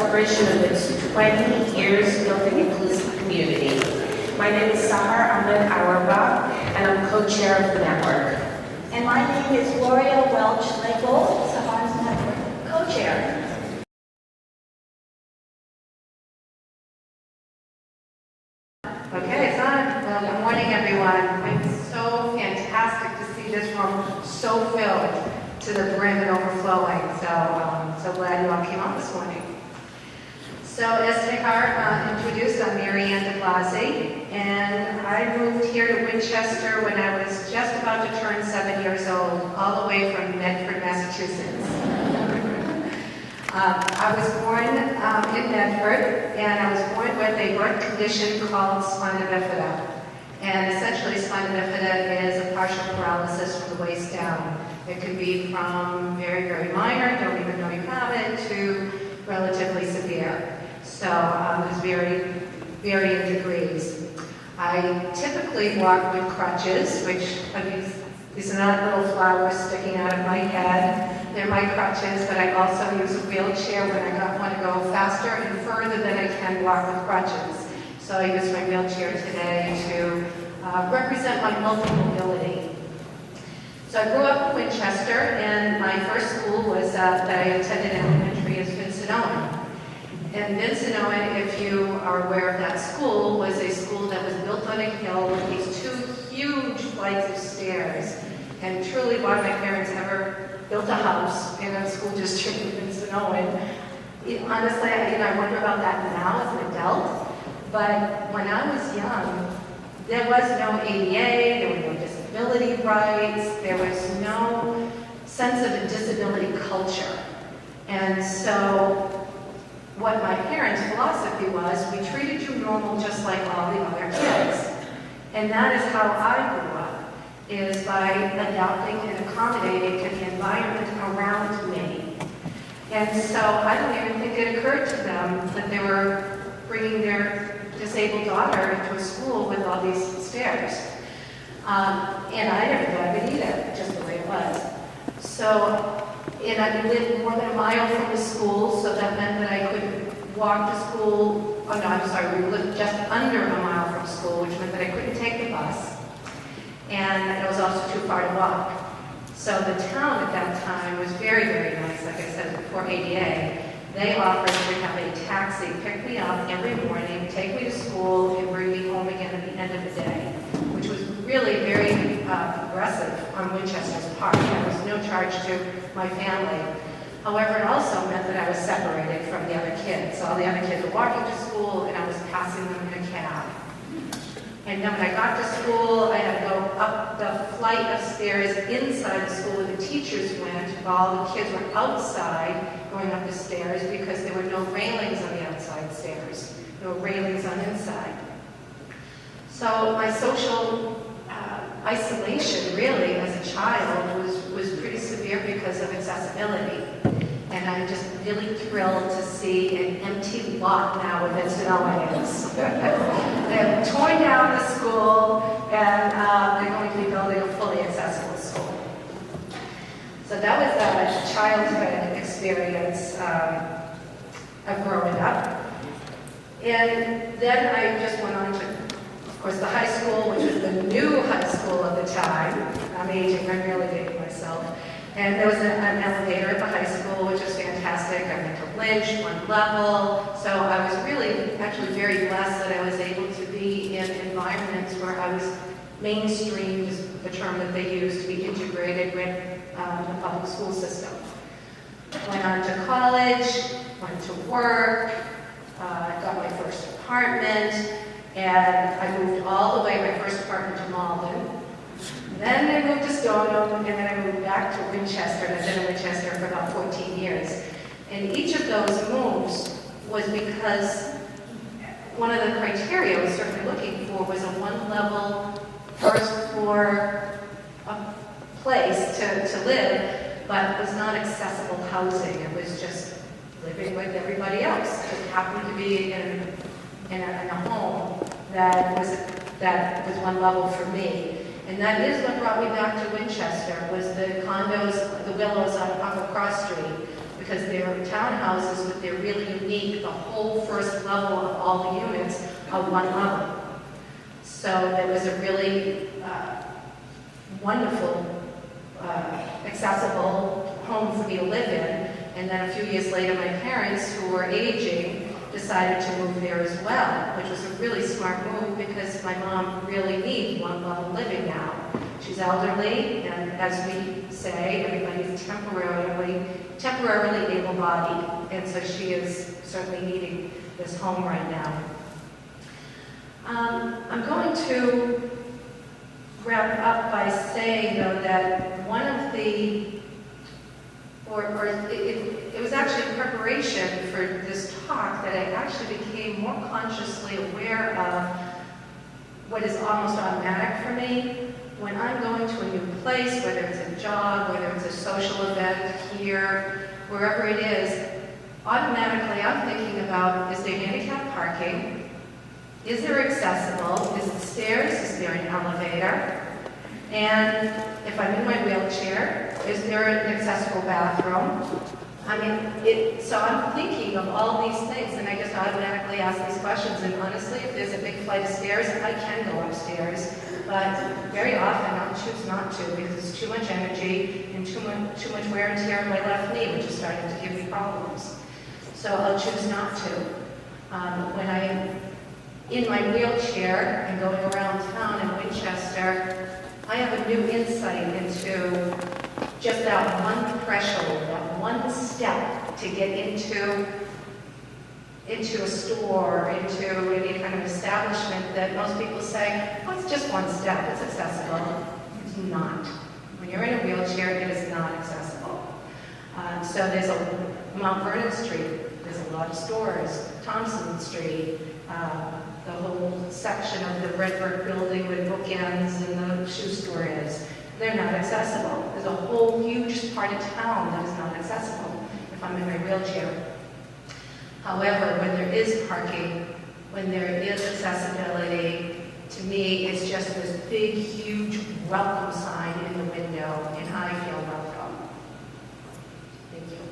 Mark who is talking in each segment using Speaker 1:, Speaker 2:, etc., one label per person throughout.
Speaker 1: celebration of its 20 years building inclusive community. My name is Sahar Ahmed Auerbach, and I'm co-chair of the network.
Speaker 2: And my name is Gloria Welch-Lego, Sahar's network co-chair.
Speaker 3: Okay, it's on. Well, good morning, everyone. It's so fantastic to see this room so filled to the brim and overflowing. So glad you all came out this morning. So as Tehar introduced, I'm Mary Ann DeBlasi, and I moved here to Winchester when I was just about to turn 7 years old, all the way from Medford, Massachusetts. I was born in Medford, and I was born with a birth condition called spina bifida. And essentially, spina bifida is a partial paralysis from the waist down. It can be from very, very minor, don't even know you have it, to relatively severe. So there's varying degrees. I typically walk with crutches, which these are not little flowers sticking out of my head. They're my crutches, but I also use a wheelchair when I want to go faster and further than I can walk with crutches. So I use my wheelchair today to represent my multi-mobility. So I grew up in Winchester, and my first school was that I attended elementary is Vincent Owen. And Vincent Owen, if you are aware of that school, was a school that was built on a hill with these two huge flights of stairs. And truly, why my parents ever built a house in a school district in Vincent Owen. Honestly, I wonder about that now as an adult. But when I was young, there was no ADA, there were no disability rights, there was no sense of a disability culture. And so what my parents' philosophy was, we treated you normal just like all the other kids. And that is how I grew up, is by adapting and accommodating to the environment around me. And so I don't even think it occurred to them that they were bringing their disabled daughter into a school with all these stairs. And I never thought of it either, just the way it was. So, and I lived more than a mile from the school, so that meant that I could walk to school. Oh no, I'm sorry, we lived just under a mile from school, which meant that I couldn't take the bus. And it was also too far to walk. So the town at that time was very, very nice, like I said, before ADA. They offered to have a taxi pick me up every morning, take me to school, and bring me home again at the end of the day, which was really very progressive on Winchester's part. There was no charge to my family. However, it also meant that I was separated from the other kids. All the other kids were walking to school, and I was passing them in a cab. And then when I got to school, I had to go up the flight of stairs inside the school where the teachers went, while the kids were outside going up the stairs because there were no railings on the outside stairs, no railings on inside. So my social isolation, really, as a child was pretty severe because of accessibility. And I'm just really thrilled to see an empty lot now with Vincent Owens. They've torn down the school, and they're going to be building a fully accessible school. So that was a childhood experience of growing up. And then I just went on to, of course, the high school, which was the new high school at the time. I'm aging, I'm really dating myself. And there was an elevator at the high school, which was fantastic. I went to Lynch, one level. So I was really, actually very blessed that I was able to be in environments where I was mainstreamed, is the term that they use, to be integrated with the public school system. Went on to college, went to work, got my first apartment, and I moved all the way, my first apartment to Malden. Then I moved to Stoneham, and then I moved back to Winchester, and I've been in Winchester for about 14 years. And each of those moves was because one of the criteria I was certainly looking for was a one-level, first-floor place to live, but it was not accessible housing. It was just living with everybody else. It happened to be in a home that was one level for me. And that is what brought me back to Winchester, was the condos, the Willows on Upper Cross Street. because they're townhouses, but they're really unique. The whole first level of all the units are one level. So it was a really wonderful, accessible home for me to live in. And then a few years later, my parents, who were aging, decided to move there as well, which was a really smart move because my mom really needs one level living now. She's elderly, and as we say, everybody's temporarily able-bodied, and so she is certainly needing this home right now. I'm going to wrap up by saying, though, that one of the, it was actually in preparation for this talk that I actually became more consciously aware of what is almost automatic for me. When I'm going to a new place, whether it's a job, whether it's a social event here, wherever it is, automatically I'm thinking about, is there handicap parking? Is there accessible? Is it stairs? Is there an elevator? And if I'm in my wheelchair, is there an accessible bathroom? So I'm thinking of all these things, and I just automatically ask these questions. And honestly, if there's a big flight of stairs, I can go upstairs. But very often I'll choose not to because it's too much energy and too much wear and tear on my left knee, which is starting to give me problems. So I'll choose not to. When I'm in my wheelchair and going around town in Winchester, I have a new insight into just that one threshold, that one step to get into a store, into any kind of establishment that most people say, oh, it's just one step, it's accessible. It's not. When you're in a wheelchair, it is not accessible. So there's a Mount Vernon Street, there's a lot of stores, Thompson Street, the whole section of the red brick building with bookends and the shoe store is. They're not accessible. There's a whole huge part of town that is not accessible if I'm in my wheelchair. However, when there is parking, when there is accessibility, to me, it's just this big, huge welcome sign in the window, and I feel welcome. Thank you.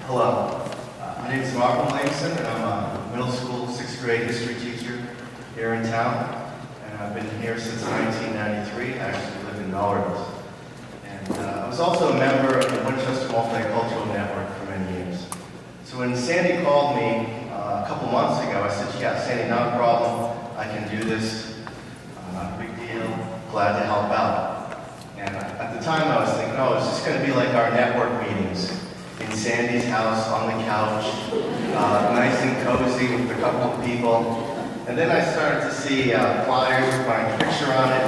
Speaker 4: Hello, my name is Mark Williamson, and I'm a middle school 6th grade history teacher here in town. And I've been here since 1993. I actually live in Melrose. And I was also a member of the Winchester MultiCultural Network for many years. So when Sandy called me a couple months ago, I said, yeah, Sandy, not a problem. I can do this. Not a big deal. Glad to help out. And at the time, I was thinking, oh, it's just going to be like our network meetings in Sandy's house on the couch, nice and cozy with a couple of people. And then I started to see flyers with my picture on it,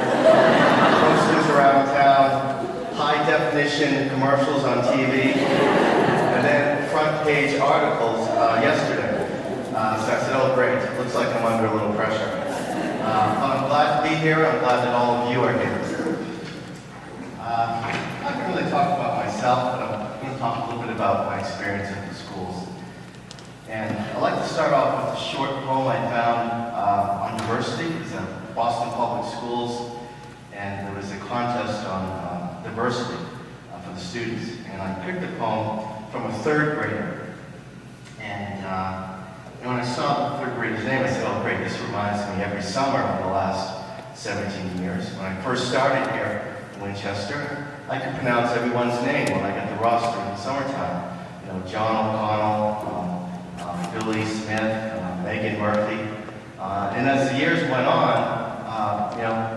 Speaker 4: posters around town, high-definition commercials on TV, and then front-page articles yesterday. So I said, oh, great, looks like I'm under a little pressure. But I'm glad to be here. I'm glad that all of you are here. I'm not going to really talk about myself, but I'm going to talk a little bit about my experience at the schools. And I'd like to start off with a short poem I found on diversity. It's at Boston Public Schools, and there was a contest on diversity for the students. And I picked a poem from a 3rd grader. And when I saw the 3rd grader's name, I said, oh great, this reminds me every summer of the last 17 years. When I first started here in Winchester, I could pronounce everyone's name when I got the roster in the summertime. You know, John O'Connell, Billy Smith, Megan Murphy. And as the years went on,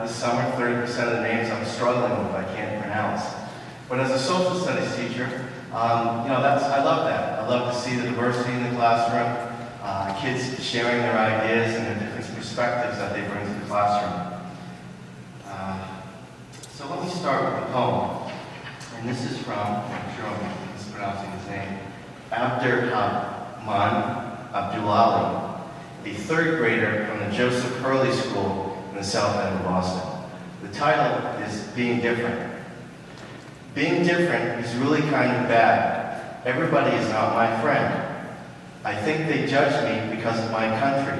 Speaker 4: this summer, 30% of the names I'm struggling with, I can't pronounce. But as a social studies teacher, I love that. I love to see the diversity in the classroom, kids sharing their ideas and their different perspectives that they bring to the classroom. So let me start with the poem. And this is from, I'm sure I'm mispronouncing his name, Abdurrahman Abdulali, a 3rd grader from the Joseph Hurley School in the south end of Boston. The title is Being Different. Being different is really kind of bad. Everybody is not my friend. I think they judge me because of my country.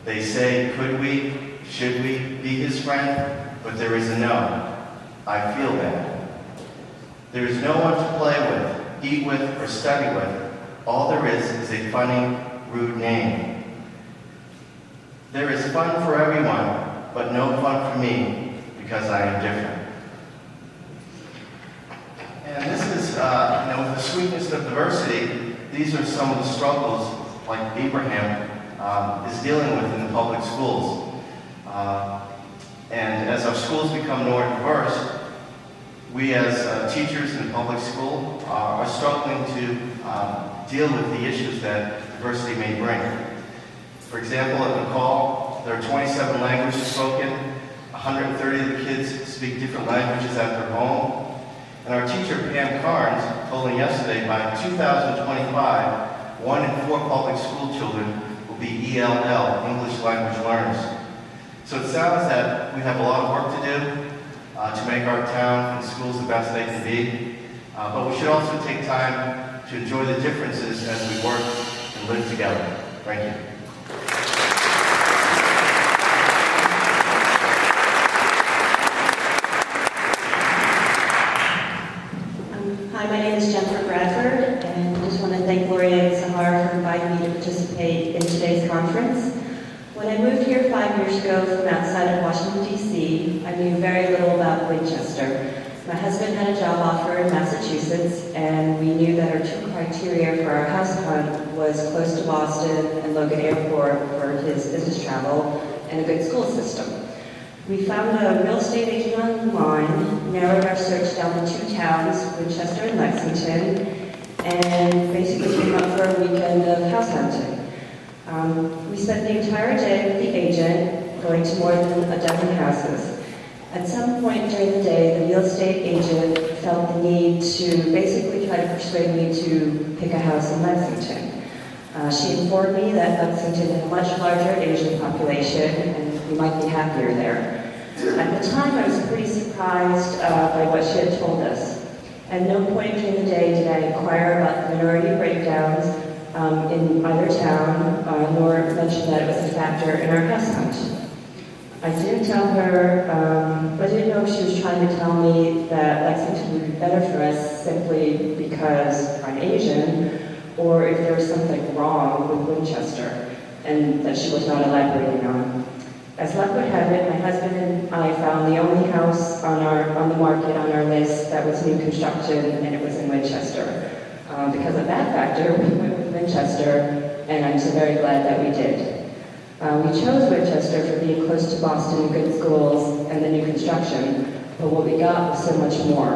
Speaker 4: They say, could we, should we be his friend? But there is a no. I feel bad. There is no one to play with, eat with, or study with. All there is a funny, rude name. There is fun for everyone, but no fun for me, because I am different. And this is, with the sweetness of diversity, these are some of the struggles like Abraham is dealing with in the public schools. And as our schools become more diverse, we as teachers in public school are struggling to deal with the issues that diversity may bring. For example, at McCall, there are 27 languages spoken, 130 of the kids speak different languages at their home, and our teacher, Pam Carnes, told me yesterday by 2025, 1 in 4 public school children will be ELL, English language learners. So it sounds that we have a lot of work to do to make our town and schools the best they can be, but we should also take time to enjoy the differences as we work and live together. Thank you.
Speaker 5: Hi, my name is Jennifer Bradford, and I just want to thank Gloria and Sahar for inviting me to participate in today's conference. When I moved here 5 years ago from outside of Washington, D.C., I knew very little about Winchester. My husband had a job offer in Massachusetts, and we knew that our 2 criteria for our house hunt was close to Boston and Logan Airport for his business travel and a good school system. We found a real estate agent online, narrowed our search down to 2 towns, Winchester and Lexington, and basically came up for a weekend of house hunting. We spent the entire day with the agent, going to more than a dozen houses. At some point during the day, the real estate agent felt the need to basically try to persuade me to pick a house in Lexington. She informed me that Lexington had a much larger Asian population and we might be happier there. At the time, I was pretty surprised by what she had told us. At no point during the day did I inquire about the minority breakdowns in either town, nor mention that it was a factor in our house hunt. I didn't tell her, I didn't know if she was trying to tell me that Lexington would be better for us simply because I'm Asian, or if there was something wrong with Winchester, and that she was not elaborating on. As luck would have it, my husband and I found the only house on the market on our list that was new construction, and it was in Winchester. Because of that factor, we went with Winchester, and I'm so very glad that we did. We chose Winchester for being close to Boston and good schools and the new construction, but what we got was so much more.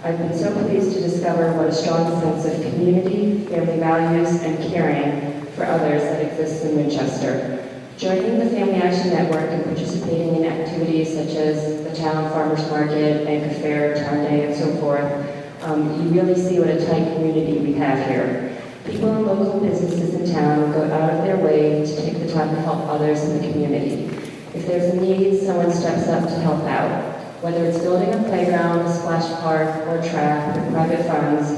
Speaker 5: I've been so pleased to discover what a strong sense of community, family values, and caring for others that exists in Winchester. Joining the Family Action Network and participating in activities such as the Town Farmers Market, Bank of Fair, Town Day, and so forth, you really see what a tight community we have here. People and local businesses in town go out of their way to take the time to help others in the community. If there's a need, someone steps up to help out. Whether it's building a playground, a splash park, or track with private funds,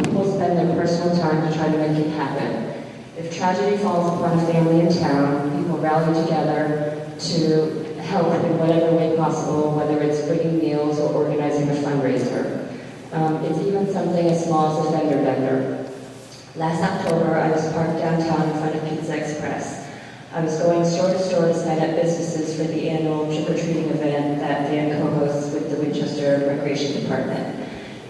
Speaker 5: people spend their personal time to try to make it happen. If tragedy falls upon a family in town, people rally together to help in whatever way possible, whether it's bringing meals or organizing a fundraiser. It's even something as small as a fender bender. Last October, I was parked downtown in front of Pizza Express. I was going store to store to sign up businesses for the annual trick-or-treating event that Dan co-hosts with the Winchester Recreation Department.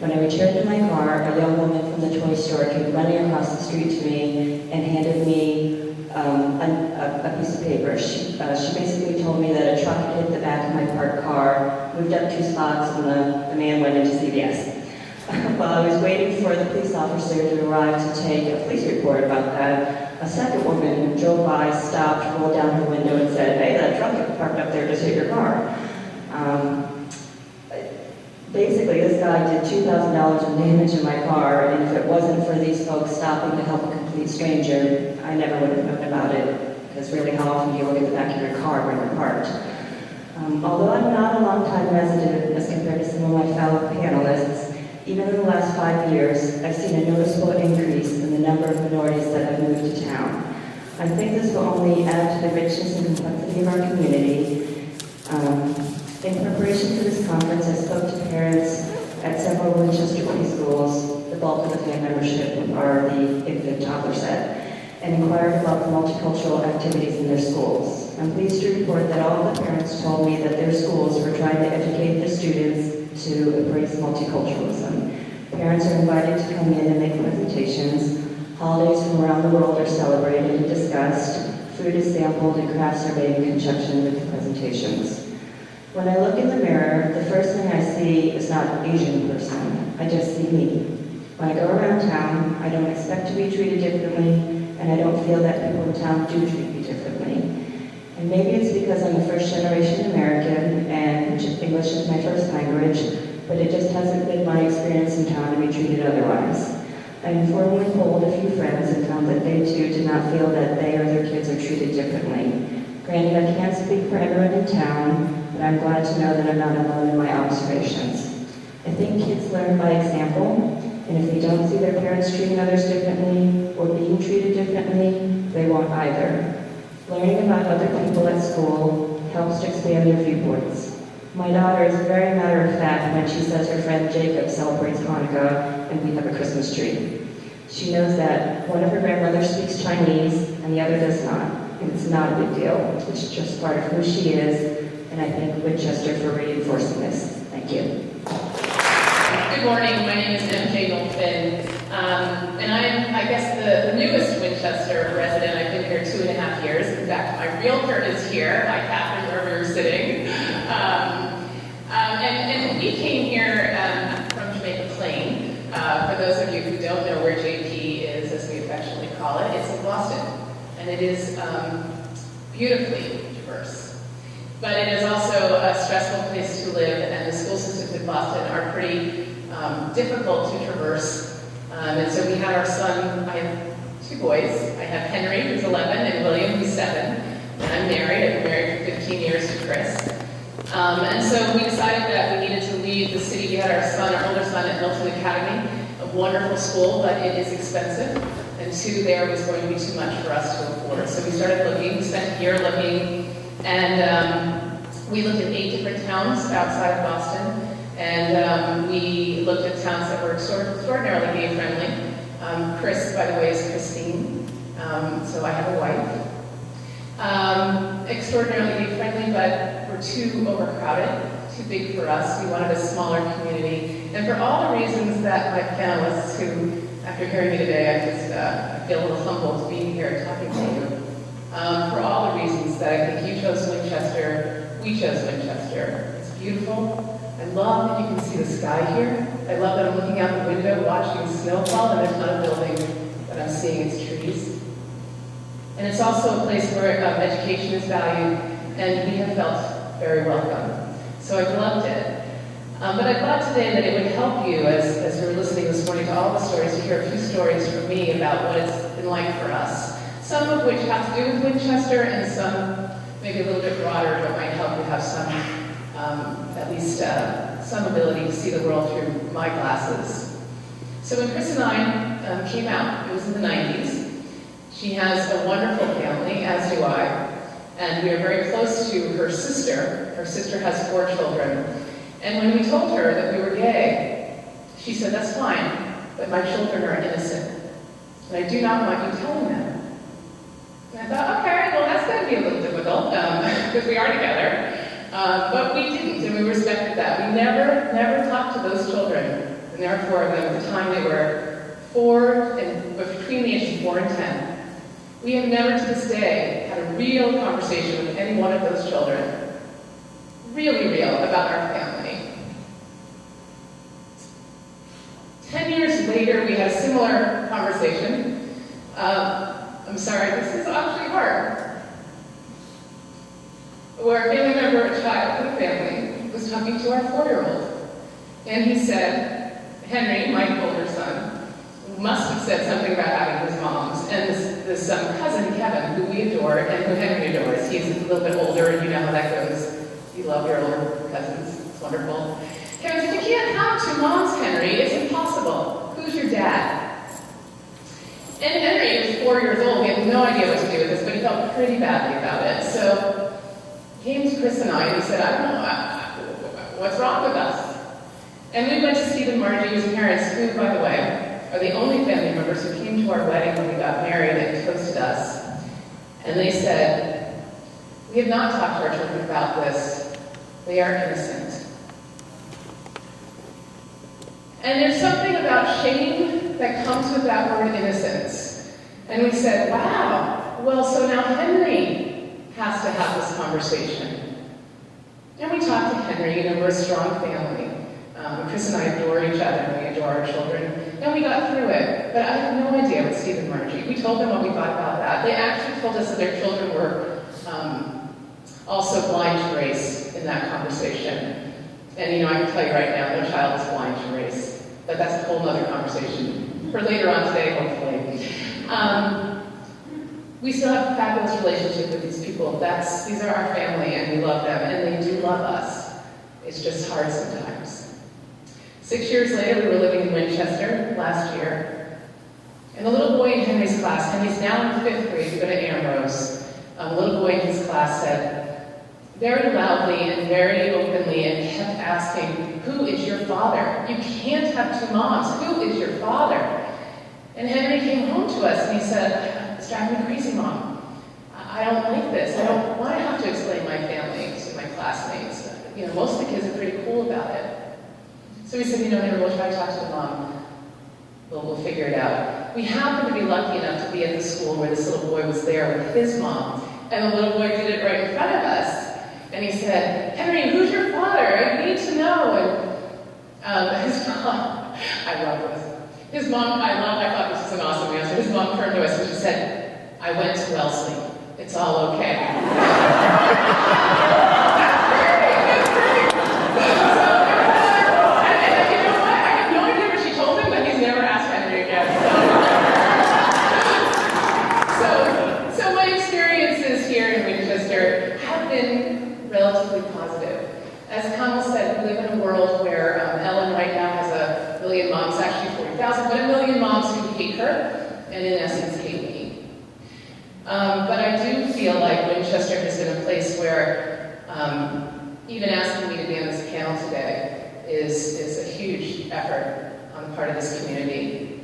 Speaker 5: When I returned to my car, a young woman from the toy store came running across the street to me and handed me a piece of paper. She basically told me that a truck had hit the back of my parked car, moved up 2 spots, and the man went into CVS. While I was waiting for the police officer to arrive to take a police report about that, a second woman drove by, stopped, rolled down her window, and said, "Hey, that truck parked up there just hit your car." Basically, this guy did $2,000 in damage in my car, and if it wasn't for these folks stopping to help a complete stranger, I never would have known about it, because really, how often do you look at the back of your car when you're parked? Although I'm not a long-time resident as compared to some of my fellow panelists, even in the last 5 years, I've seen a noticeable increase in the number of minorities that have moved to town. I think this will only add to the richness and complexity of our community. In preparation for this conference, I spoke to parents at several Winchester preschools. The bulk of the fan membership are the infant toddler set, and inquired about the multicultural activities in their schools. I'm pleased to report that all of the parents told me that their schools were trying to educate their students to embrace multiculturalism. Parents are invited to come in and make presentations. Holidays from around the world are celebrated and discussed. Food is sampled and crafts are made in conjunction with the presentations. When I look in the mirror, the first thing I see is not an Asian person. I just see me. When I go around town, I don't expect to be treated differently, and I don't feel that people in town do treat me differently. And maybe it's because I'm a first-generation American and English is my first language, but it just hasn't been my experience in town to be treated otherwise. I informally polled a few friends and found that they too did not feel that they or their kids are treated differently. Granted, I can't speak for everyone in town, but I'm glad to know that I'm not alone in my observations. I think kids learn by example, and if they don't see their parents treating others differently or being treated differently, they won't either. Learning about other people at school helps to expand their viewpoints. My daughter is very matter-of-fact when she says her friend Jacob celebrates Hanukkah and we have a Christmas tree. She knows that one of her grandmothers speaks Chinese and the other does not, and it's not a big deal. It's just part of who she is, and I thank Winchester for reinforcing this. Thank you.
Speaker 6: Good morning, my name is MJ Goldfin, and I'm, I guess, the newest Winchester resident. I've been here 2.5 years. In fact, my realtor is here, my Catherine, where we were sitting. And we came here from Jamaica Plain. For those of you who don't know where JP is, as we affectionately call it, it's in Boston, and it is beautifully diverse. But it is also a stressful place to live, and the school systems in Boston are pretty difficult to traverse. And so we had our son, I have 2 boys. I have Henry, who's 11, and William, who's 7. And I'm married. I've been married for 15 years to Chris. And so we decided that we needed to leave the city. We had our son, our older son, at Milton Academy, a wonderful school, but it is expensive. And 2 there was going to be too much for us to afford. So we started looking. We spent a year looking, and we looked at 8 different towns outside of Boston. And we looked at towns that were extraordinarily gay-friendly. Chris, by the way, is Christine, so I have a wife. Extraordinarily gay-friendly, but we're too overcrowded, too big for us. We wanted a smaller community. And for all the reasons that my panelists, who, after hearing me today, I feel a little humbled being here talking to you. For all the reasons that I think you chose Winchester, we chose Winchester. It's beautiful. I love that you can see the sky here. I love that I'm looking out the window watching snowfall, and there's not a building that I'm seeing its trees. And it's also a place where education is valued, and we have felt very welcome. So I've loved it. But I thought today that it would help you, as you were listening this morning to all the stories, to hear a few stories from me about what it's been like for us. Some of which have to do with Winchester, and some maybe a little bit broader, but might help you have some at least some ability to see the world through my glasses. So when Chris and I came out, it was in the 90s. She has a wonderful family, as do I, and we are very close to her sister. Her sister has 4 children. And when we told her that we were gay, she said, "That's fine, but my children are innocent, and I do not want you telling them." And I thought, okay, well, that's going to be a little difficult, because we are together. But we didn't, and we respected that. We never talked to those children, and therefore, at the time they were 4, but between the ages of 4 and 10. We have never to this day had a real conversation with any one of those children, really real, about our family. 10 years later, we had a similar conversation. I'm sorry, this is actually hard. Where a family member, a child in the family, was talking to our 4-year-old. And he said, Henry, my older son, must have said something about having his mom's. And this cousin, Kevin, who we adore, and who Henry adores, he's a little bit older, and you know how that goes. You love your older cousins. It's wonderful. Kevin said, "You can't have 2 moms, Henry. It's impossible. Who's your dad?" And Henry was 4 years old, he had no idea what to do with this, but he felt pretty badly about it. So he came to Chris and I and he said, I don't know, what's wrong with us? And we went to Steve and Margie's parents, who, by the way, are the only family members who came to our wedding when we got married and toasted us. And they said, we have not talked to our children about this. They are innocent. And there's something about shame that comes with that word innocence. And we said, wow, well, so now Henry has to have this conversation. And we talked to Henry, we're a strong family. Chris and I adore each other, and we adore our children. And we got through it. But I had no idea what Steve and Margie. We told them what we thought about that. They actually told us that their children were also blind to race in that conversation. And I can tell you right now, no child is blind to race. But that's a whole other conversation for later on today, hopefully. We still have a fabulous relationship with these people. These are our family, and we love them, and they do love us. It's just hard sometimes. 6 years later, we were living in Winchester last year, and a little boy in Henry's class, Henry's now in 5th grade, we go to Ambrose, a little boy in his class said, very loudly and very openly, and kept asking, who is your father? You can't have two moms. Who is your father? And Henry came home to us, and he said, it's driving me crazy, Mom. I don't like this. I don't want to have to explain my family to my classmates. Most of the kids are pretty cool about it. So we said, Henry, we'll try to talk to the mom. We'll figure it out. We happened to be lucky enough to be at the school where this little boy was there with his mom. And the little boy did it right in front of us. And he said, Henry, who's your father? I need to know. And his mom, I love this. His mom, I thought this was an awesome answer. His mom turned to us and she said, I went to Wellesley. It's all okay. Relatively positive. As Kamal said, we live in a world where Ellen right now has 1 million moms, actually 40,000, but 1 million moms who hate her, and in essence hate me. But I do feel like Winchester has been a place where even asking me to be on this panel today is a huge effort on the part of this community.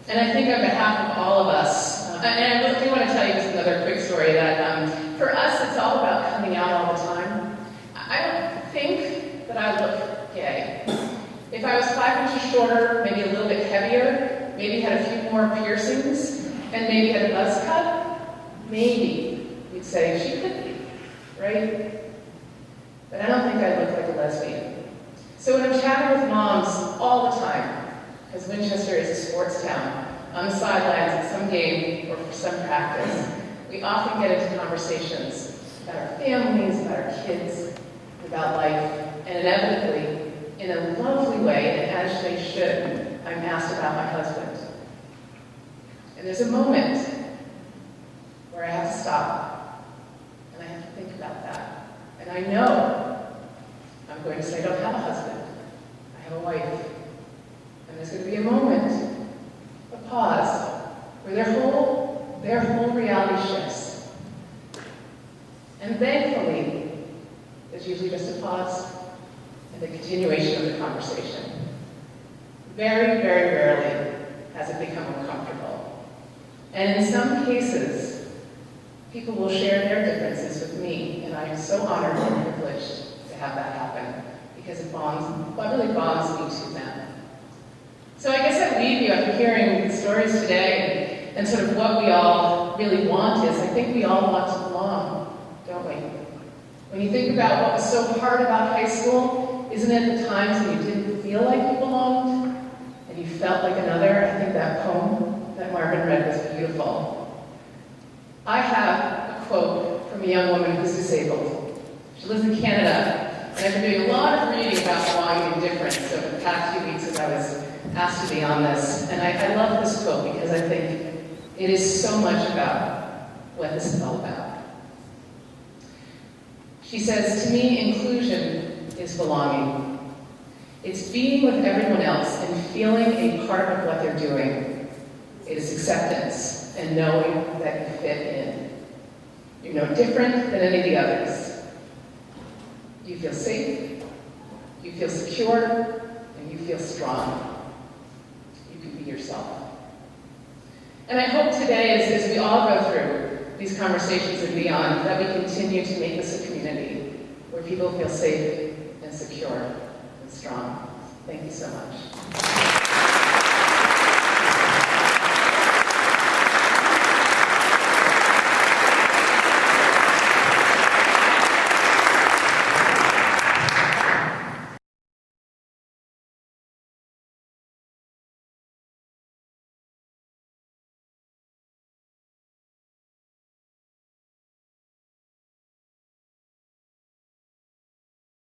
Speaker 6: And I think on behalf of all of us, and I do want to tell you just another quick story that for us it's all about coming out all the time. I don't think that I look gay. If I was 5 inches shorter, maybe a little bit heavier, maybe had a few more piercings, and maybe had a buzz cut, maybe we'd say she could be, right? But I don't think I look like a lesbian. So when I'm chatting with moms all the time, because Winchester is a sports town, on the sidelines at some game or for some practice, we often get into conversations about our families, about our kids, about life, and inevitably, in a lovely way, and as they should, I'm asked about my husband. And there's a moment where I have to stop, and I have to think about that. And I know I'm going to say I don't have a husband, I have a wife. And there's going to be a moment, a pause, where their whole reality shifts. And thankfully, there's usually just a pause and the continuation of the conversation. Very, very rarely has it become uncomfortable. And in some cases, people will share their differences with me, and I am so honored and privileged to have that happen, because it really bonds me to them. So I guess I leave you after hearing the stories today, and sort of what we all really want is, I think we all want to belong, don't we? When you think about what was so hard about high school, isn't it the times when you didn't feel like you belonged, and you felt like another? I think that poem that Marvin read was beautiful. I have a quote from a young woman who's disabled. She lives in Canada, and I've been doing a lot of reading about belonging and difference over the past few weeks as I was asked to be on this. And I love this quote because I think it is so much about what this is all about. She says, to me, inclusion is belonging. It's being with everyone else and feeling a part of what they're doing. It is acceptance and knowing that you fit in. You're no different than any of the others. You feel safe, you feel secure, and you feel strong. You can be yourself. And I hope today, as we all go through these conversations and beyond, that we continue to make this a community where people feel safe and secure and strong. Thank you so much.